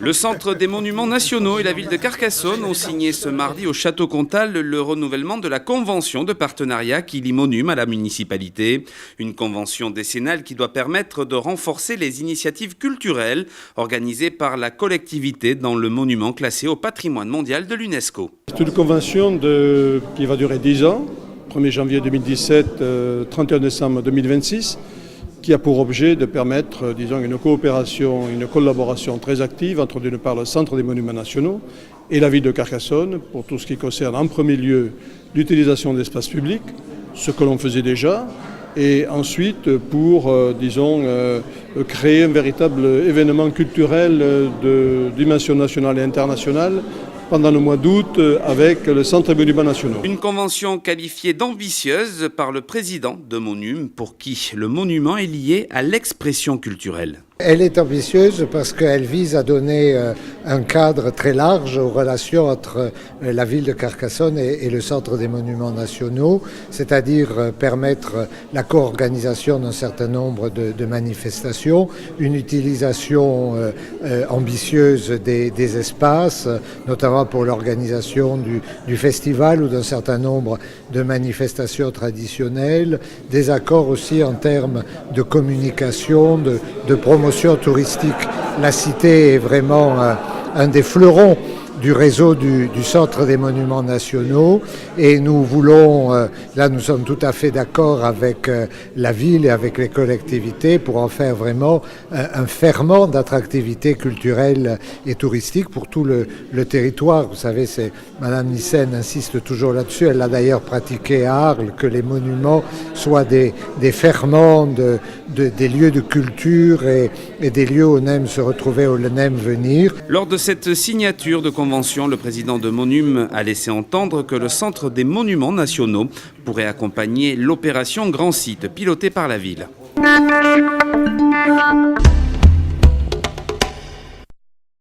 Le Centre des Monuments Nationaux et la ville de Carcassonne ont signé ce mardi au Château Comtal le renouvellement de la convention de partenariat qui lie Monum à la municipalité. Une convention décennale qui doit permettre de renforcer les initiatives culturelles organisées par la collectivité dans le monument classé au patrimoine mondial de l'UNESCO. C'est une convention qui va durer 10 ans, 1er janvier 2017, 31 décembre 2026. Qui a pour objet de permettre, une coopération, une collaboration très active entre d'une part le Centre des Monuments Nationaux et la ville de Carcassonne pour tout ce qui concerne en premier lieu l'utilisation de l'espace public, ce que l'on faisait déjà, et ensuite pour, créer un véritable événement culturel de dimension nationale et internationale pendant le mois d'août avec le Centre des Monuments Nationaux. Une convention qualifiée d'ambitieuse par le président de Monum, pour qui le monument est lié à l'expression culturelle. Elle est ambitieuse parce qu'elle vise à donner un cadre très large aux relations entre la ville de Carcassonne et le Centre des Monuments Nationaux, c'est-à-dire permettre la co-organisation d'un certain nombre de manifestations, une utilisation ambitieuse des espaces, notamment pour l'organisation du festival ou d'un certain nombre de manifestations traditionnelles, des accords aussi en termes de communication, de promotion touristique. La cité est vraiment un des fleurons du réseau du Centre des Monuments Nationaux et nous voulons, là nous sommes tout à fait d'accord avec la ville et avec les collectivités pour en faire vraiment un ferment d'attractivité culturelle et touristique pour tout le territoire. Vous savez, Madame Nyssen insiste toujours là-dessus, elle l'a d'ailleurs pratiqué à Arles, que les monuments soient des ferments des lieux de culture et des lieux où on aime se retrouver, où on aime venir. Lors de cette signature de convention, le président de Monum a laissé entendre que le Centre des Monuments Nationaux pourrait accompagner l'opération Grand Site pilotée par la ville.